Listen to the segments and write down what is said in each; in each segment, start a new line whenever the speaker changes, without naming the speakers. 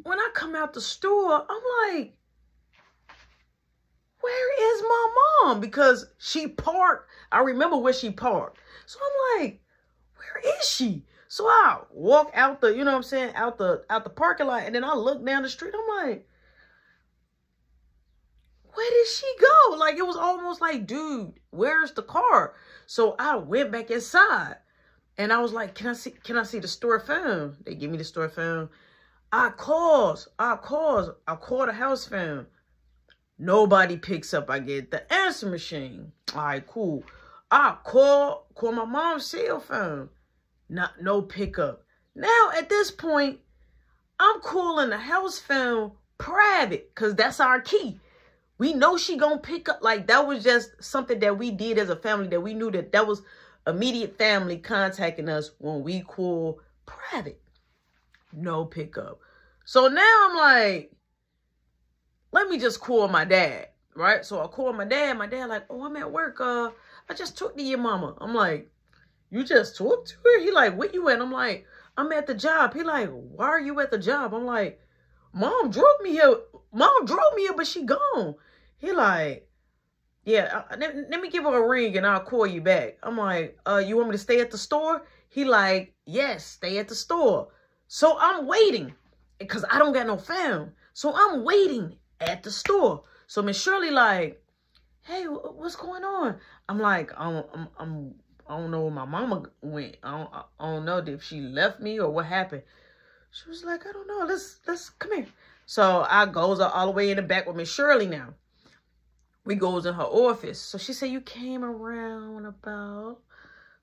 when I come out the store, I'm like, where is my mom? Because she parked. I remember where she parked. So I'm like, where is she? So I walk out the, you know what I'm saying, out the parking lot, and then I look down the street. I'm like, where did she go? Like, it was almost like, dude, where's the car? So I went back inside, and I was like, can I see the store phone? They give me the store phone. I call the house phone. Nobody picks up. I get the answer machine. All right, cool. I call my mom's cell phone. No pickup. Now, at this point, I'm calling the house phone private because that's our key. We know she gonna pick up. Like, that was just something that we did as a family, that we knew that was immediate family contacting us when we call private. No pickup. So now I'm like, let me just call my dad, right? So I call my dad. My dad like, oh, I'm at work. I just talked to your mama. I'm like, you just talked to her? He like, where you at? I'm like, I'm at the job. He like, why are you at the job? I'm like, Mom drove me here. But she gone. He like, yeah, let me give her a ring and I'll call you back. I'm like, you want me to stay at the store? He like, yes, stay at the store. So I'm waiting because I don't got no phone. So I'm waiting at the store. So Miss Shirley like, hey, what's going on? I'm like, I don't know where my mama went. I don't know if she left me or what happened. She was like, I don't know. Let's come here. So I goes all the way in the back with Miss Shirley now. We goes in her office. So she said, you came around about.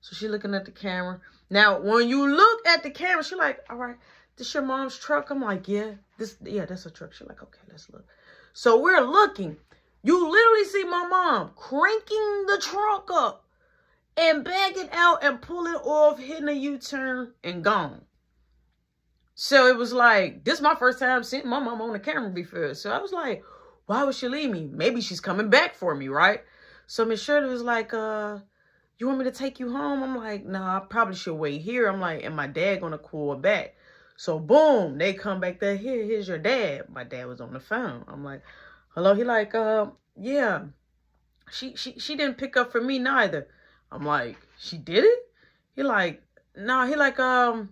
So she looking at the camera. Now, when you look at the camera, she like, all right, this your mom's truck? I'm like, yeah, that's a truck. She like, okay, let's look. So we're looking. You literally see my mom cranking the trunk up and bag it out and pull it off, hitting a U-turn and gone. So it was like, this is my first time seeing my mom on the camera before. So I was like, why would she leave me? Maybe she's coming back for me, right? So Miss Shirley was like, you want me to take you home? I'm like, nah, I probably should wait here. I'm like, and my dad gonna call back. So boom, they come back there. Here's your dad. My dad was on the phone. I'm like, hello. He like, yeah, she didn't pick up for me neither. I'm like, she did it? He like, no. He like, I'm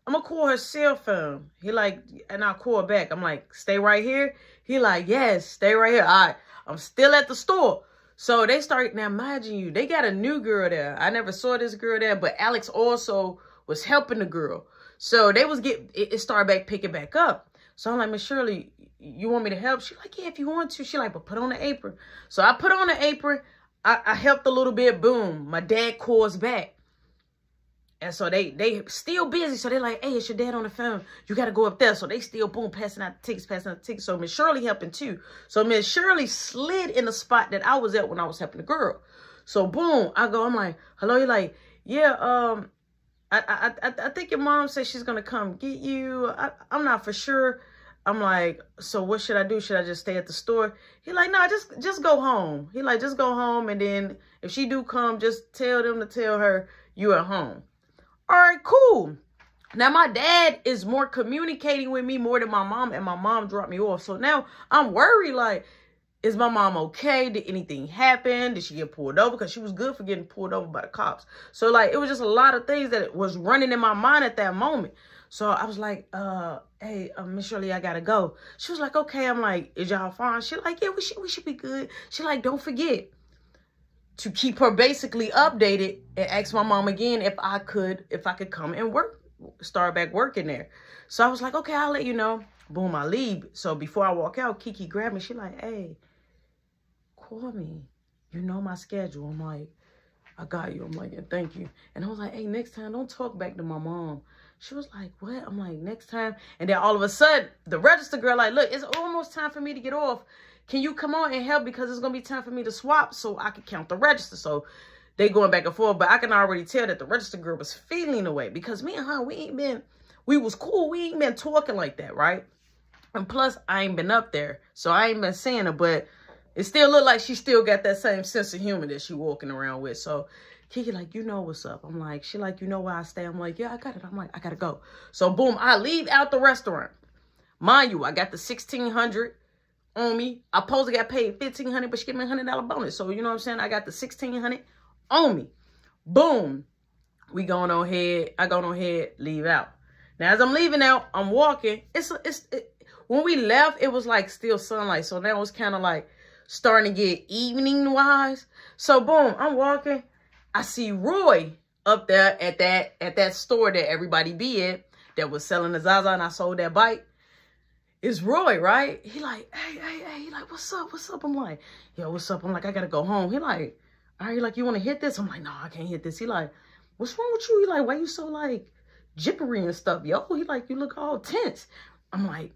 gonna call her cell phone. He like, and I'll call her back. I'm like, stay right here. He like, yes, stay right here. All right, I'm still at the store. So they start, now imagine you, they got a new girl there. I never saw this girl there, but Alex also was helping the girl. So they was it started back, picking back up. So I'm like, Miss Shirley, you want me to help? She like, yeah, if you want to. She like, but put on the apron. So I put on the apron. I helped a little bit. Boom. My dad calls back. And so they still busy. So they're like, hey, it's your dad on the phone. You got to go up there. So they still, boom, passing out the tickets. So Miss Shirley helping too. So Miss Shirley slid in the spot that I was at when I was helping the girl. So boom, I'm like, hello. You're like, yeah, I think your mom said she's going to come get you. I'm not for sure. I'm like, so what should I do? Should I just stay at the store? He like, no, just go home. He like, just go home. And then if she do come, just tell them to tell her you at home. All right, cool. Now, my dad is more communicating with me more than my mom, and my mom dropped me off. So now I'm worried, like, is my mom okay? Did anything happen? Did she get pulled over? Because she was good for getting pulled over by the cops. So, like, it was just a lot of things that was running in my mind at that moment. So I was like, hey, Miss Shirley, I got to go. She was like, okay. I'm like, is y'all fine? She like, yeah, we should be good. She like, don't forget to keep her basically updated and ask my mom again if I could come and start back working there. So I was like, okay, I'll let you know. Boom, I leave. So before I walk out, Kiki grabbed me. She like, hey, call me. You know my schedule. I'm like, I got you. I'm like, yeah, thank you. And I was like, hey, next time, don't talk back to my mom. She was like, what? I'm like, next time. And then all of a sudden, the register girl like, look, it's almost time for me to get off. Can you come on and help? Because it's going to be time for me to swap so I can count the register. So they going back and forth. But I can already tell that the register girl was feeling away. Because me and her, we was cool. We ain't been talking like that, right? And plus, I ain't been up there. So I ain't been seeing her. But it still look like she still got that same sense of humor that she walking around with. So Kiki like, you know what's up. I'm like, she like, you know where I stay? I'm like, yeah, I got it. I'm like, I got to go. So boom, I leave out the restaurant. Mind you, I got the $1,600 on me. I supposed to got paid $1,500, but she gave me a $100 bonus. So, you know what I'm saying? I got the $1,600 on me. Boom. We going on ahead. I go on ahead, leave out. Now, as I'm leaving out, I'm walking. When we left, it was like still sunlight. So now it's kind of like starting to get evening-wise. So, boom, I'm walking. I see Roy up there at that store that everybody be at that was selling the Zaza, and I sold that bike. It's Roy, right? He like, hey, he like, what's up? I'm like, yo, what's up? I'm like, I gotta go home. He like, all right, like, you want to hit this? I'm like, no, I can't hit this. He like, what's wrong with you? He like, why you so like jippery and stuff, yo? He like, you look all tense. I'm like,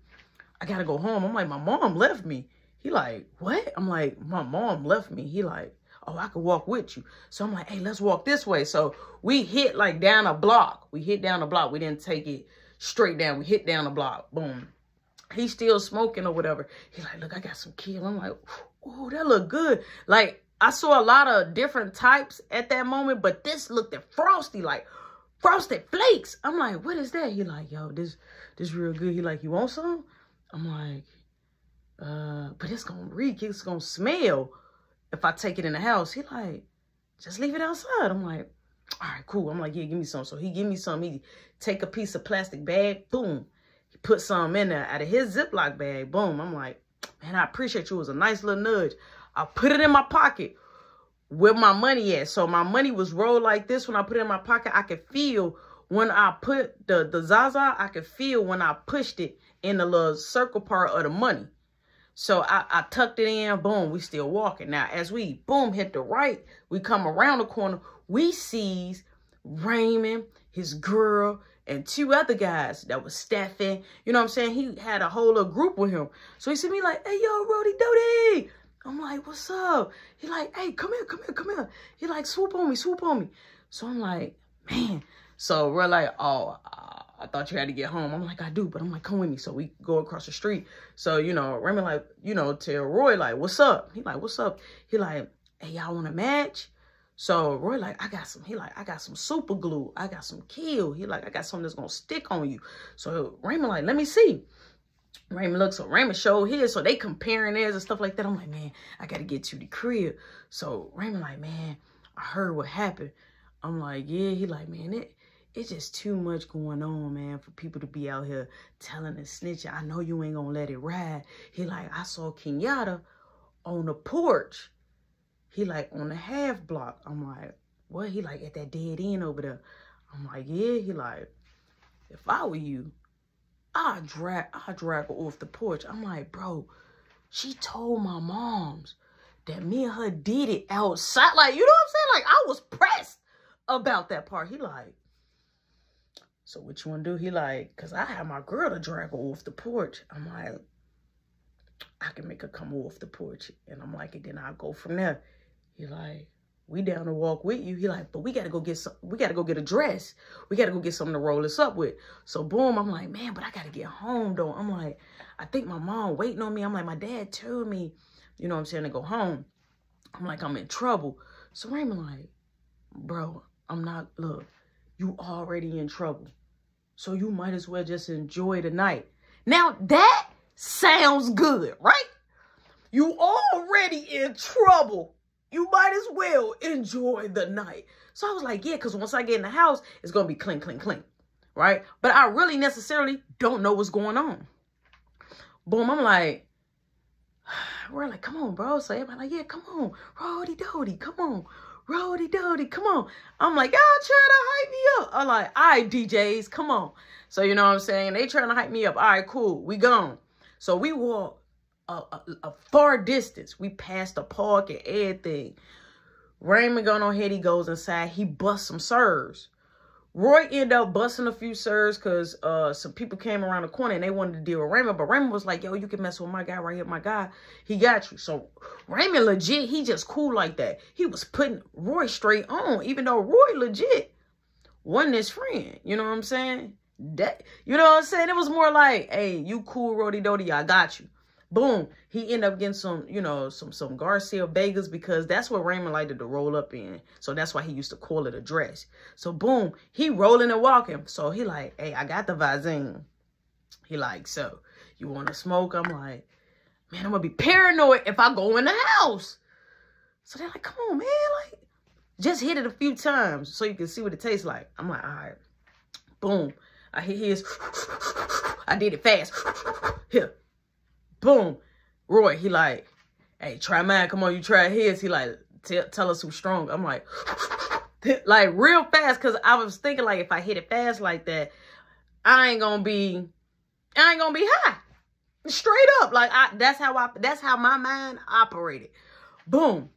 I gotta go home. I'm like, my mom left me. He like, what? I'm like, my mom left me. He like, oh, I could walk with you. So I'm like, hey, let's walk this way. So we hit like down a block. We hit down a block. We didn't take it straight down. We hit down a block. Boom. He's still smoking or whatever. He like, look, I got some kids. I'm like, oh, that look good. Like, I saw a lot of different types at that moment, but this looked at frosty, like frosted flakes. I'm like, what is that? He like, yo, this real good. He like, you want some? I'm like, but it's gonna reek. It's gonna smell if I take it in the house. He like, just leave it outside. I'm like, all right, cool. I'm like, yeah, give me some. So he give me some. He take a piece of plastic bag, boom. He put some in there out of his Ziploc bag, boom. I'm like, man, I appreciate you. It was a nice little nudge. I put it in my pocket where my money at. So my money was rolled like this. When I put it in my pocket, I could feel when I put the Zaza, I could feel when I pushed it in the little circle part of the money. So I tucked it in, boom, we still walking. Now, as we, boom, hit the right, we come around the corner, we sees Raymond, his girl, and two other guys that was staffing. You know what I'm saying? He had a whole little group with him. So he see me like, hey, yo, Rody Doty. I'm like, what's up? He like, hey, come here. He like, swoop on me. So I'm like, man. So we're like, oh, I thought you had to get home. I'm like, I do, but I'm like, come with me. So we go across the street. So, you know, Raymond like, you know, tell Roy like, what's up? He like, what's up? He like, hey, y'all want a match? So Roy like, I got some. He like, I got some super glue. I got some Kill. He like, I got something that's gonna stick on you. So Raymond like, let me see. Raymond looks, so Raymond showed his, so they comparing theirs and stuff like that. I'm like, man, I gotta get to the crib. So Raymond like, man, I heard what happened. I'm like, yeah. He like, man, it's just too much going on, man, for people to be out here telling and snitching. I know you ain't gonna let it ride. He like, I saw Kenyatta on the porch. He like, on the half block. I'm like, what? He like, at that dead end over there. I'm like, yeah. He like, if I were you, I'd drag her off the porch. I'm like, bro, she told my moms that me and her did it outside. Like, you know what I'm saying? Like, I was pressed about that part. He like, so what you want to do? He like, because I have my girl to drag her off the porch. I'm like, I can make her come off the porch. And I'm like, and then I'll go from there. He like, we down to walk with you. He like, but we got to go get some, we got to go get a dress. We got to go get something to roll us up with. So boom, I'm like, man, but I got to get home though. I'm like, I think my mom waiting on me. I'm like, my dad told me, you know what I'm saying, to go home. I'm like, I'm in trouble. So Raymond like, bro, I'm not, look, you already in trouble. So you might as well just enjoy the night. Now that sounds good, right? You already in trouble. You might as well enjoy the night. So I was like, yeah, because once I get in the house, it's going to be clink, clink, clink, right? But I really necessarily don't know what's going on. Boom, I'm like, we're like, come on, bro. So everybody like, yeah, come on. Rody Doty, come on. Rody Doty, come on. I'm like, y'all trying to hype me up. I'm like, all right, DJs, come on. So you know what I'm saying? They trying to hype me up. All right, cool. We gone. So we walk a far distance. We passed the park and everything. Raymond going on ahead. He goes inside. He busts some serves. Roy ended up busting a few serves because some people came around the corner and they wanted to deal with Raymond. But Raymond was like, yo, you can mess with my guy right here. My guy, he got you. So Raymond legit, he just cool like that. He was putting Roy straight on, even though Roy legit wasn't his friend. You know what I'm saying? That, you know what I'm saying? It was more like, hey, you cool, Rody Doty, I got you. Boom. He ended up getting some, you know, some Garcia Vegas because that's what Raymond liked to roll up in. So that's why he used to call it a dress. So boom, he rolling and walking. So he like, hey, I got the Visine. He like, so You want to smoke? I'm like, man, I'm going to be paranoid if I go in the house. So they're like, come on, man. Like, just hit it a few times so you can see what it tastes like. I'm like, all right. Boom. I hit his. I did it fast. Here. Boom. Roy, he like, hey, try mine. Come on, you try his. He like, tell us who's strong. I'm like, like real fast. Cause I was thinking like, if I hit it fast like that, I ain't gonna be high. Straight up. Like that's how my mind operated. Boom.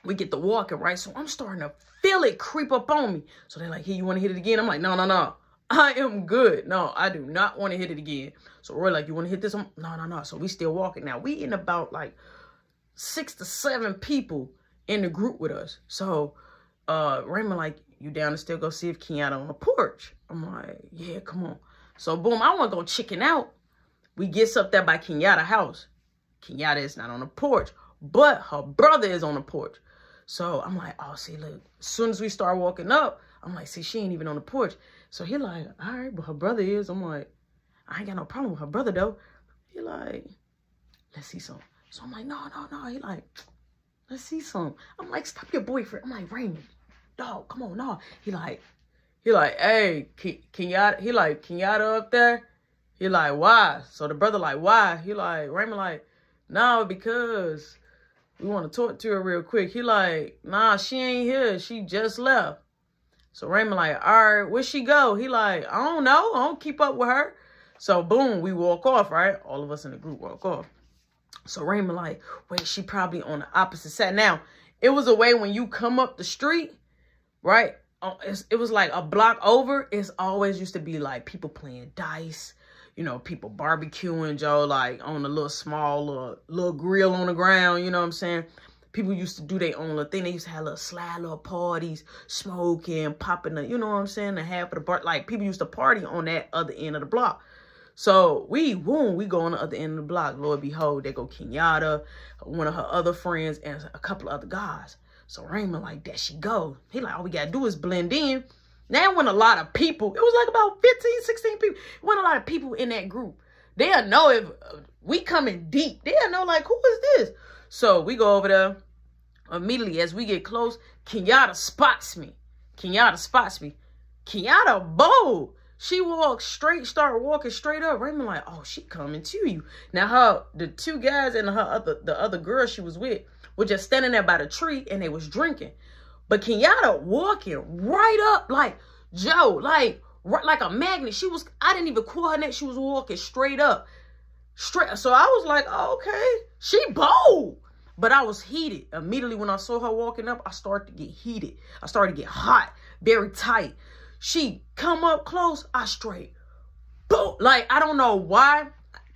We get the walking, right? So I'm starting to feel it creep up on me. So they're like, hey, you want to hit it again? I'm like, no. I am good. No, I do not want to hit it again. So Roy like, you want to hit this? No. So we still walking. Now we in about like 6 to 7 people in the group with us. So Raymond like, you down to still go see if Kenyatta on the porch? I'm like, yeah, come on. So boom, I want to go chicken out. We gets up there by Kenyatta's house. Kenyatta is not on the porch, but her brother is on the porch. So I'm like, oh, see, look, as soon as we start walking up, I'm like, see, she ain't even on the porch. So he like, all right, but her brother is. I'm like, I ain't got no problem with her brother, though. He like, let's see some. So I'm like, no. He like, let's see some. I'm like, stop your boyfriend. I'm like, Raymond, dog, come on, no. He like, hey, Kenyatta, he like, Kenyatta up there? He like, why? So the brother like, why? He like, Raymond like, no, because we want to talk to her real quick. He like, nah, she ain't here. She just left. So Raymond like, all right, where'd she go? He like, I don't know. I don't keep up with her. So boom, we walk off, right? All of us in the group walk off. So Raymond like, wait, she probably on the opposite side. Now, it was a way when you come up the street, right? It was like a block over. It's always used to be like people playing dice. You know, people barbecuing, Joe, like on a little small little grill on the ground, you know what I'm saying? People used to do their own little thing. They used to have little slide little parties, smoking, popping, you know what I'm saying? The half of the bar, like people used to party on that other end of the block. So we go on the other end of the block. Lord behold, there go Kenyatta, one of her other friends, and a couple of other guys. So Raymond like, there she go. He like, all we got to do is blend in. Now, when a lot of people, it was like about 15, 16 people. When a lot of people in that group, they'll know if we coming deep. They'll know, like, who is this? So we go over there. Immediately, as we get close, Kenyatta spots me. Kenyatta bold. She walks straight, start walking straight up. Raymond like, oh, she coming to you. Now, the 2 guys and the other girl she was with were just standing there by the tree, and they was drinking. But Kenyatta walking right up like Joe, like a magnet. I didn't even call her neck. She was walking straight up. So I was like, oh, okay, she bold. But I was heated. Immediately when I saw her walking up, I started to get heated. I started to get hot, very tight. She come up close, I straight, boom. Like, I don't know why.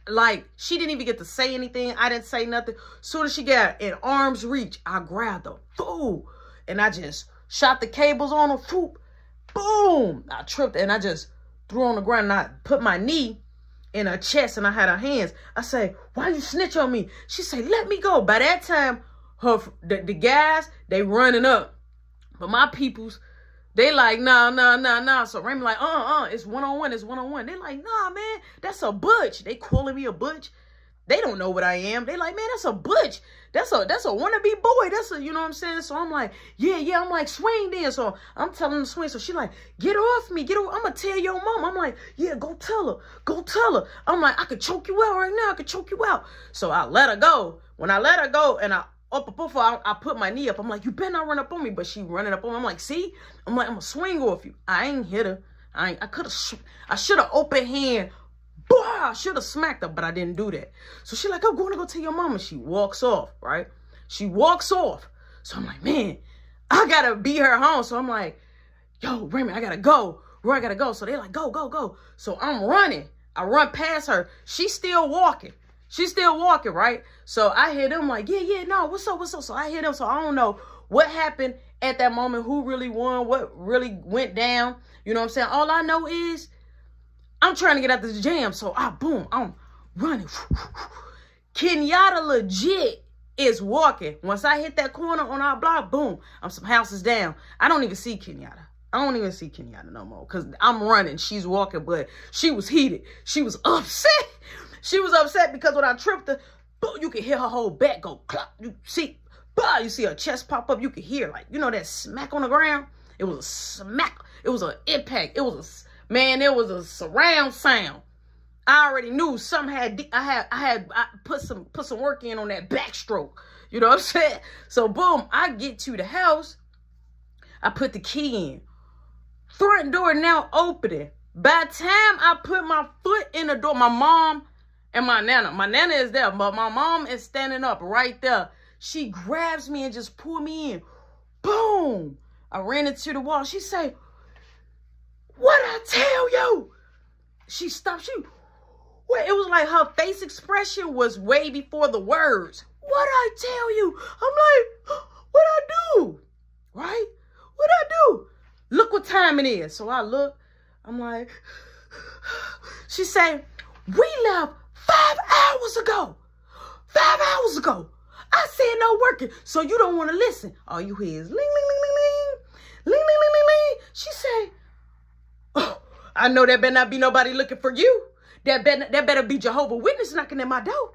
Like, she didn't even get to say anything. I didn't say nothing. Soon as she got in arm's reach, I grabbed her, boom. And I just shot the cables on her, whoop, boom. I tripped and I just threw on the ground and I put my knee in her chest and I had her hands. I say, why you snitch on me? She say, let me go. By that time, the guys, they running up. But my peoples, they like, nah. So Raymond like, it's one-on-one, it's one-on-one. They like, nah, man, that's a butch. They calling me a butch. They don't know what I am. They like, man, that's a butch. That's a wannabe boy. That's a, you know what I'm saying? So I'm like, yeah. I'm like, swing then. So I'm telling them to swing. So she like, get off me. Get off. I'm going to tell your mom. I'm like, yeah, go tell her. Go tell her. I'm like, I could choke you out right now. I could choke you out. So I let her go. When I let her go and I put my knee up. I'm like, you better not run up on me. But she running up on me. I'm like, see? I'm like, I'm going to swing off you. I ain't hit her. I should have open hand. Boy, I should have smacked her, but I didn't do that. So she like, I'm going to go tell your mama. She walks off, right? She walks off. So I'm like, man, I got to beat her home. So I'm like, yo, Raymond, I got to go. Roy, I got to go. So they're like, go. So I'm running. I run past her. She's still walking. Right? So I hear them like, yeah, no, what's up? So I hear them. So I don't know what happened at that moment, who really won, what really went down. You know what I'm saying? All I know is I'm trying to get out this jam. So I'm running. Kenyatta legit is walking. Once I hit that corner on our block, boom, I'm some houses down. I don't even see Kenyatta. I don't even see Kenyatta no more because I'm running. She's walking, but she was heated. She was upset. She was upset because when I tripped her, you could hear her whole back go clap. You see, you see her chest pop up. You could hear, like, you know, that smack on the ground. It was a smack. It was an impact. It was a surround sound. I already knew something had. I put some work in on that backstroke. You know what I'm saying? So boom, I get to the house. I put the key in. Front door now opening. By the time I put my foot in the door, my mom and my nana is there, but my mom is standing up right there. She grabs me and just pull me in. Boom! I ran into the wall. She say, "What I tell you?" She stopped. It was like her face expression was way before the words. "What I tell you?" I'm like, "What I do?" Right? What I do? Look what time it is. So I look. I'm like, she say, "We left 5 hours ago. 5 hours ago. I said no working, so you don't want to listen." All you hear is ling, ling, ling, ling, ling. Ling, ling, ling, ling, ling. She say, "Oh, I know there better not be nobody looking for you. That better be Jehovah's Witness knocking at my door."